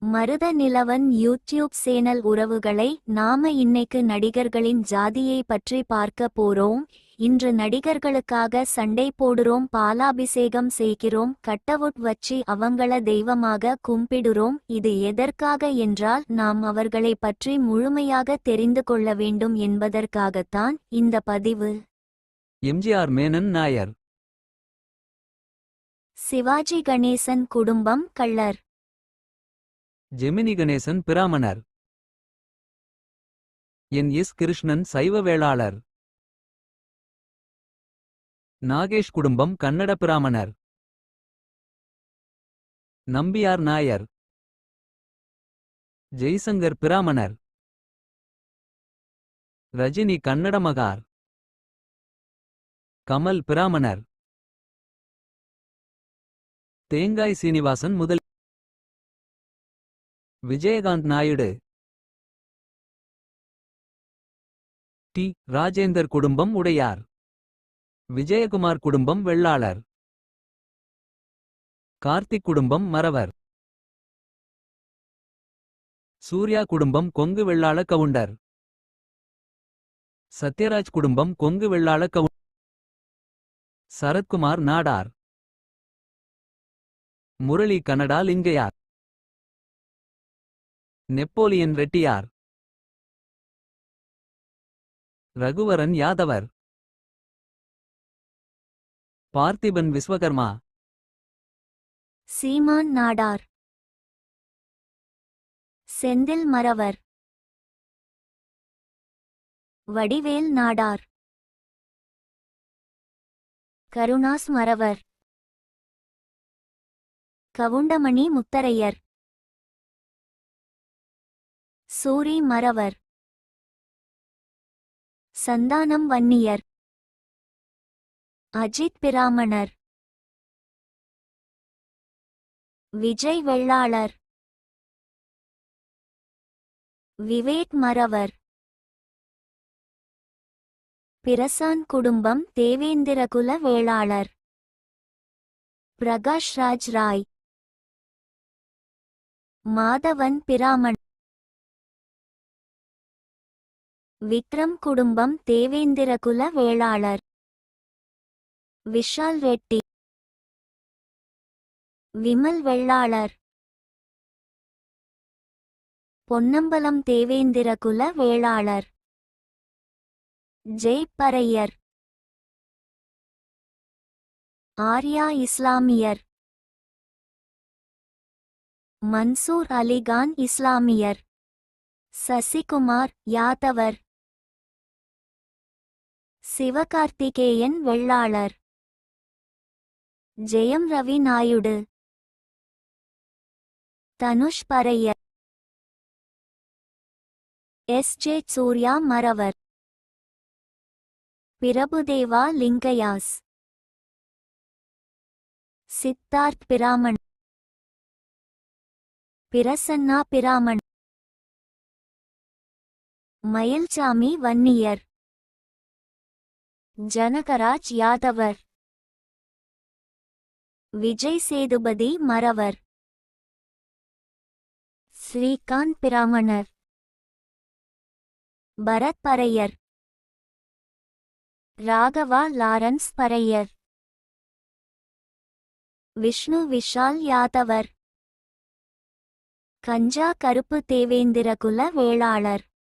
மருத Nilavan YouTube channel உறவுகளை நாம இன்னைக்கு நடிகர்களின் ஜாதியை பற்றி பார்க்க போறோம். இன்று நடிகர்களுக்காக சண்டை போடுறோம், பாலாபிஷேகம் செய்கிறோம், கட்டவுட் வச்சு அவங்கள தெய்வமாக கும்பிடுறோம். இது எதற்காக என்றால் நாம் அவர்களை பற்றி முழுமையாக தெரிந்து கொள்ள வேண்டும் என்பதற்காகத்தான் இந்த பதிவு. எம்ஜிஆர் மேனன் நாயர். சிவாஜி கணேசன் குடும்பம் கள்ளர். ஜெமினி கணேசன் பிராமணர். என்.எஸ். கிருஷ்ணன் சைவ வேளாளர். நாகேஷ் குடும்பம் கன்னட பிராமணர். நம்பியார் நாயர். ஜெய்சங்கர் பிராமணர். ரஜினி கன்னட மகார். கமல் பிராமணர். தேங்காய் சீனிவாசன் முதல். விஜயகாந்த் நாயுடு. டி. ராஜேந்தர் குடும்பம் உடையார். விஜயகுமார் குடும்பம் வெள்ளாளர். கார்த்திக் குடும்பம் மறவர். சூர்யா குடும்பம் கொங்கு வெள்ளாள கவுண்டர். சத்யராஜ் குடும்பம் கொங்கு வெள்ளாள கவுண்டர். சரத்குமார் நாடார். முரளி கனடா லிங்கையார். நெப்போலியன் ரெட்டியார். ரகுவரன் யாதவர். பார்த்திபன் விஸ்வகர்மா. சீமான் நாடார். செந்தில் மறவர். வடிவேல் நாடார். கருணாஸ் மறவர். கவுண்டமணி முத்தரையர். சூரி மறவர். சந்தானம் வன்னியர். அஜித் பிராமணர். விஜய் வெள்ளாளர். விவேக் மறவர். பிரசாந்த் குடும்பம் தேவேந்திரகுல வேளாளர். பிரகாஷ் ராஜ் ராய். மாதவன் பிராமணர். விக்ரம் குடும்பம் தேவேந்திரகுல வேளாளர். விஷால் ரெட்டி. விமல் வெள்ளாளர். பொன்னம்பலம் தேவேந்திரகுல வேளாளர். ஜெய் பரையர். ஆர்யா இஸ்லாமியர். மன்சூர் அலிகான் இஸ்லாமியர். சசிகுமார் யாதவர். சிவகார்த்திகேயன் வெள்ளாளர். ஜெயம் ரவி நாயுடு. தனுஷ் பரையர். எஸ்.ஜே. சூர்யா மறவர். பிரபுதேவா லிங்கையாஸ். சித்தார்த் பிராமண். பிரசன்னா பிராமண். மயில்சாமி வன்னியர். ஜனகராஜ் யாதவர். விஜய் சேதுபதி மறவர். ஸ்ரீகாந்த் பிராமணர். பரத் பரையர். ராகவா லாரன்ஸ் பரையர். விஷ்ணு விஷால் யாதவர். கஞ்சா கருப்பு தேவேந்திரகுல வேளாளர்.